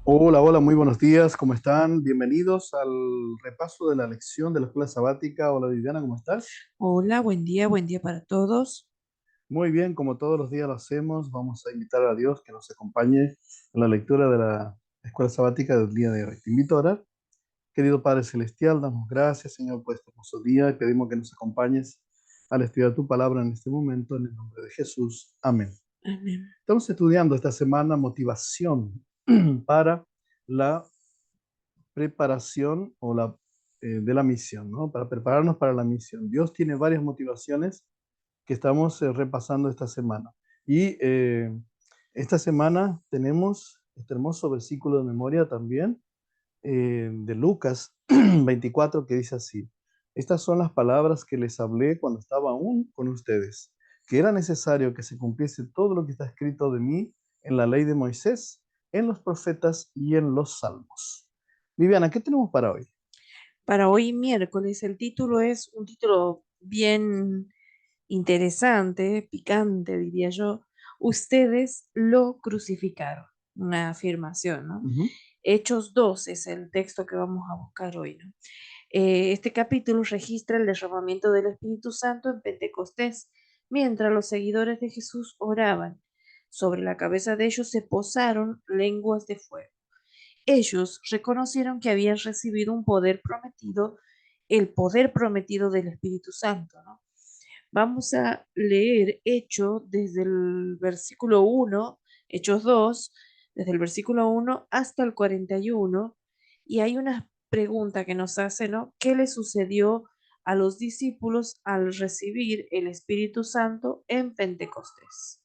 Hola, hola, muy buenos días, ¿cómo están? Bienvenidos al repaso de la lección de la escuela sabática. Hola Viviana, ¿cómo estás? Hola, buen día para todos. Muy bien, como todos los días lo hacemos, vamos a invitar a Dios que nos acompañe en la lectura de la escuela sabática del día de hoy. Te invito a orar. Querido Padre Celestial, damos gracias, Señor, por este hermoso día y pedimos que nos acompañes al estudiar tu palabra en este momento, en el nombre de Jesús. Amén. Amén. Estamos estudiando esta semana motivación para la preparación de la misión, ¿no? Para prepararnos para la misión. Dios tiene varias motivaciones que estamos repasando esta semana. Y esta semana tenemos este hermoso versículo de memoria también de Lucas 24 que dice así: Estas son las palabras que les hablé cuando estaba aún con ustedes, que era necesario que se cumpliese todo lo que está escrito de mí en la ley de Moisés, en los profetas y en los salmos. Viviana, ¿qué tenemos para hoy? Para hoy miércoles el título es un título bien interesante, picante, diría yo. Ustedes lo crucificaron. Una afirmación, ¿no? Ujú. Hechos 2 es el texto que vamos a buscar hoy, ¿no? Este capítulo registra el derramamiento del Espíritu Santo en Pentecostés, mientras los seguidores de Jesús oraban. Sobre la cabeza de ellos se posaron lenguas de fuego. Ellos reconocieron que habían recibido un poder prometido, el poder prometido del Espíritu Santo, ¿no? Vamos a leer desde el versículo 1, Hechos 2, desde el versículo 1 hasta el 41, y hay una pregunta que nos hace, ¿no? ¿Qué le sucedió a los discípulos al recibir el Espíritu Santo en Pentecostés?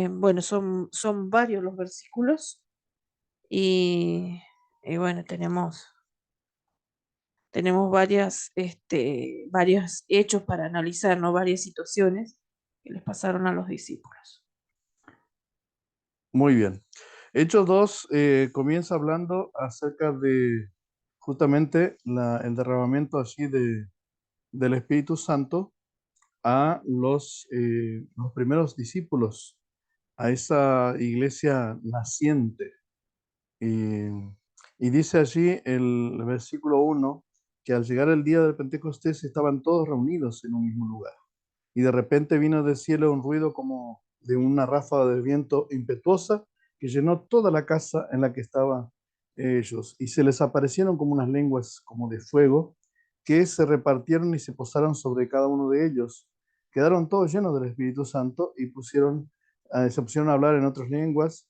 Bueno, son varios los versículos. Y, y bueno, tenemos varios hechos para analizar, ¿no? Varias situaciones que les pasaron a los discípulos. Muy bien. Hechos 2 comienza hablando acerca de justamente el derramamiento allí del Espíritu Santo a los primeros discípulos, a esa iglesia naciente. Y, y dice allí el versículo 1 que al llegar el día del Pentecostés estaban todos reunidos en un mismo lugar. Y de repente vino del cielo un ruido como de una ráfaga de viento impetuosa que llenó toda la casa en la que estaban ellos. Y se les aparecieron como unas lenguas como de fuego que se repartieron y se posaron sobre cada uno de ellos. Quedaron todos llenos del Espíritu Santo y se pusieron a hablar en otras lenguas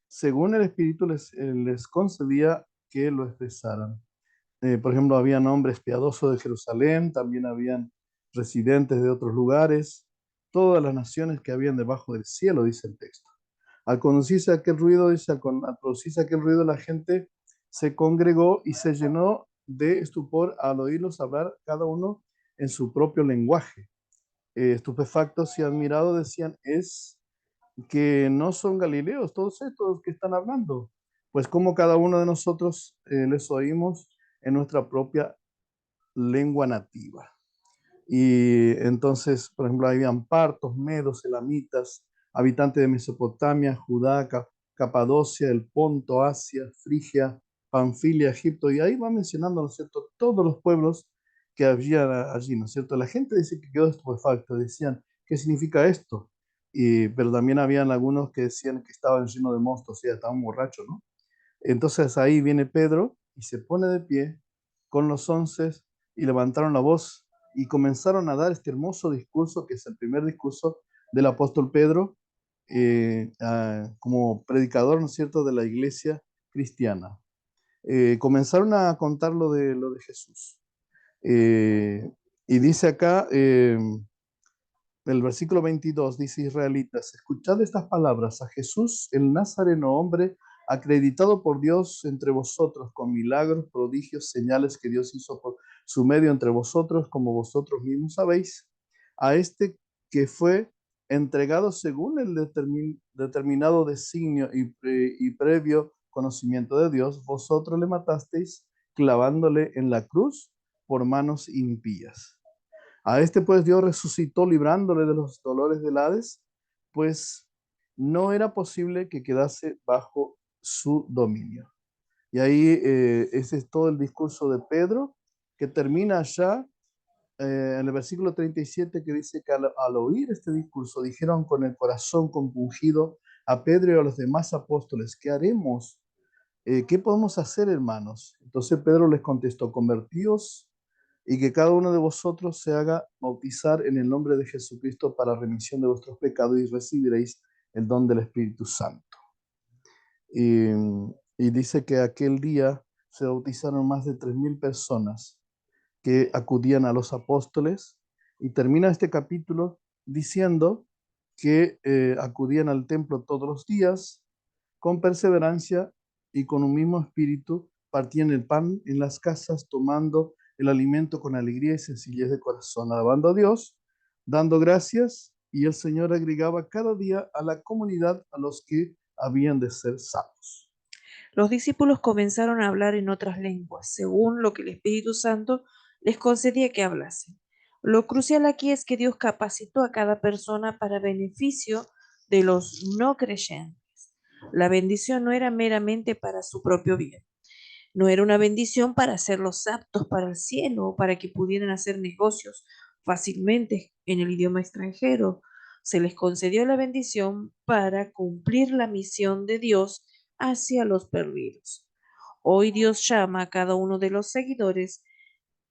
según el Espíritu les concedía que lo expresaran. Por ejemplo, habían hombres piadosos de Jerusalén, también habían residentes de otros lugares, todas las naciones que habían debajo del cielo, dice el texto. Al conducirse aquel ruido, dice, al producirse aquel ruido, la gente se congregó y se llenó de estupor al oírlos hablar cada uno en su propio lenguaje. Estupefactos y admirados decían, es que no son galileos todos estos que están hablando, pues como cada uno de nosotros les oímos en nuestra propia lengua nativa. Y entonces, por ejemplo, habían partos, medos, elamitas, habitantes de Mesopotamia, Judá, Capadocia, el Ponto, Asia, Frigia, Panfilia, Egipto, y ahí va mencionando, ¿no es cierto?, todos los pueblos que había allí, ¿no es cierto? La gente dice que quedó estupefacta, decían, ¿qué significa esto? Pero también habían algunos que decían que estaban llenos de mostos, o sea, estaban borrachos, ¿no? Entonces ahí viene Pedro y se pone de pie con los 11 y levantaron la voz y comenzaron a dar este hermoso discurso, que es el primer discurso del apóstol Pedro como predicador, ¿no es cierto?, de la iglesia cristiana. Comenzaron a contar lo de Jesús. Eh, y dice acá, el versículo 22 dice: Israelitas, escuchad estas palabras a Jesús, el Nazareno, hombre acreditado por Dios entre vosotros con milagros, prodigios, señales que Dios hizo por su medio entre vosotros, como vosotros mismos sabéis, a este que fue entregado según el determinado designio y previo conocimiento de Dios, vosotros le matasteis clavándole en la cruz por manos impías. A este pues Dios resucitó librándole de los dolores del Hades, pues no era posible que quedase bajo su dominio. Y ahí ese es todo el discurso de Pedro, que termina ya en el versículo 37, que dice que al oír este discurso dijeron con el corazón compungido a Pedro y a los demás apóstoles: ¿qué haremos? ¿Qué podemos hacer, hermanos? Entonces Pedro les contestó: convertíos y que cada uno de vosotros se haga bautizar en el nombre de Jesucristo para remisión de vuestros pecados, y recibiréis el don del Espíritu Santo. Y, y dice que aquel día se bautizaron más de 3.000 personas que acudían a los apóstoles, y termina este capítulo diciendo que acudían al templo todos los días con perseverancia y con un mismo espíritu, partían el pan en las casas, tomando el alimento con alegría y sencillez de corazón, alabando a Dios, dando gracias, y el Señor agregaba cada día a la comunidad a los que habían de ser salvos. Los discípulos comenzaron a hablar en otras lenguas, según lo que el Espíritu Santo les concedía que hablasen. Lo crucial aquí es que Dios capacitó a cada persona para beneficio de los no creyentes. La bendición no era meramente para su propio bien. No era una bendición para hacerlos aptos para el cielo o para que pudieran hacer negocios fácilmente en el idioma extranjero. Se les concedió la bendición para cumplir la misión de Dios hacia los perdidos. Hoy Dios llama a cada uno de los seguidores,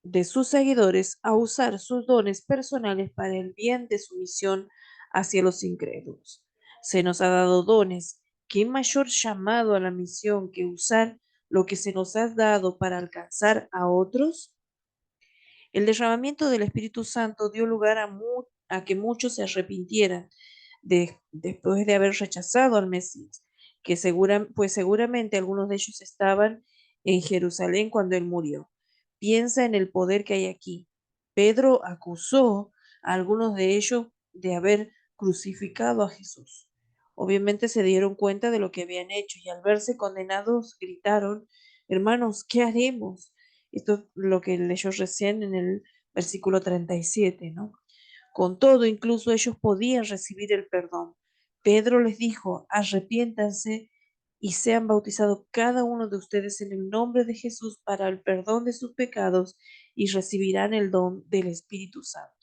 de sus seguidores, a usar sus dones personales para el bien de su misión hacia los incrédulos. Se nos ha dado dones. ¿Qué mayor llamado a la misión que usar lo que se nos ha dado para alcanzar a otros? El derramamiento del Espíritu Santo dio lugar a que muchos se arrepintieran después de haber rechazado al Mesías, pues seguramente algunos de ellos estaban en Jerusalén cuando él murió. Piensa en el poder que hay aquí. Pedro acusó a algunos de ellos de haber crucificado a Jesús. Obviamente se dieron cuenta de lo que habían hecho y al verse condenados gritaron: hermanos, ¿qué haremos? Esto es lo que leyó recién en el versículo 37, ¿no? Con todo, incluso ellos podían recibir el perdón. Pedro les dijo: arrepiéntanse y sean bautizados cada uno de ustedes en el nombre de Jesús para el perdón de sus pecados, y recibirán el don del Espíritu Santo.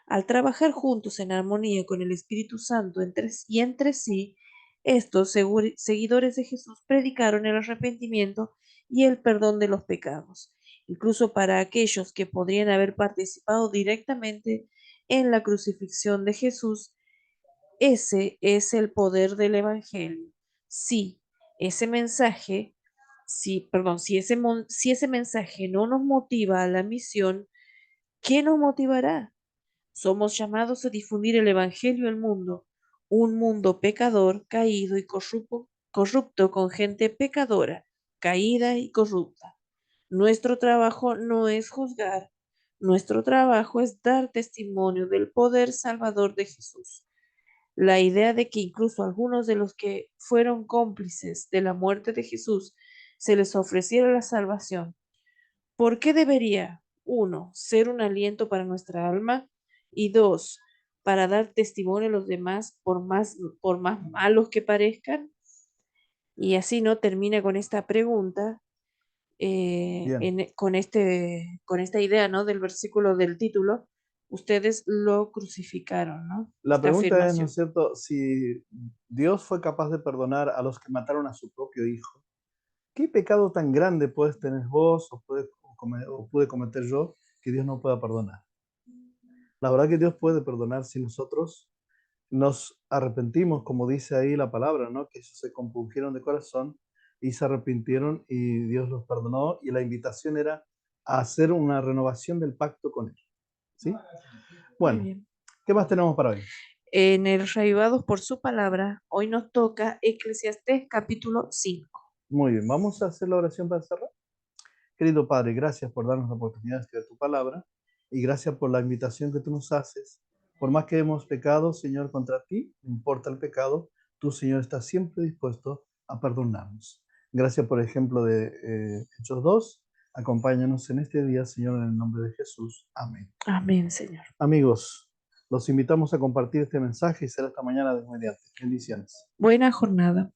Al trabajar juntos en armonía con el Espíritu Santo entre sí, estos seguidores de Jesús predicaron el arrepentimiento y el perdón de los pecados, incluso para aquellos que podrían haber participado directamente en la crucifixión de Jesús. Ese es el poder del Evangelio. Sí, ese mensaje, si ese mensaje no nos motiva a la misión, ¿qué nos motivará? Somos llamados a difundir el Evangelio al mundo, un mundo pecador, caído y corrupto, con gente pecadora, caída y corrupta. Nuestro trabajo no es juzgar, nuestro trabajo es dar testimonio del poder salvador de Jesús. La idea de que incluso algunos de los que fueron cómplices de la muerte de Jesús se les ofreciera la salvación. ¿Por qué debería, uno, ser un aliento para nuestra alma, y dos, para dar testimonio a los demás por más malos que parezcan? Y así no termina con esta pregunta, Bien, con esta idea, ¿no? Del versículo del título: ustedes lo crucificaron, ¿no? la Esta pregunta es, ¿no es afirmación. cierto?, si Dios fue capaz de perdonar a los que mataron a su propio hijo, ¿qué pecado tan grande puedes tener vos o pude cometer yo que Dios no pueda perdonar? La verdad que Dios puede perdonar si nosotros nos arrepentimos, como dice ahí la palabra, ¿no? Que ellos se compungieron de corazón y se arrepintieron y Dios los perdonó, y la invitación era a hacer una renovación del pacto con Él, ¿sí? Muy Bueno, bien. ¿qué más tenemos para hoy? En el Reavivados por su palabra, hoy nos toca Eclesiastés capítulo 5. Muy bien, vamos a hacer la oración para cerrar. Querido Padre, gracias por darnos la oportunidad de estudiar tu palabra, y gracias por la invitación que tú nos haces. Por más que hemos pecado, Señor, contra ti, no importa el pecado, tú, Señor, estás siempre dispuesto a perdonarnos. Gracias por el ejemplo de Hechos 2. Acompáñanos en este día, Señor, en el nombre de Jesús. Amén. Amén, Señor. Amigos, Los invitamos a compartir este mensaje y será esta mañana de mediante. Bendiciones. Buena jornada.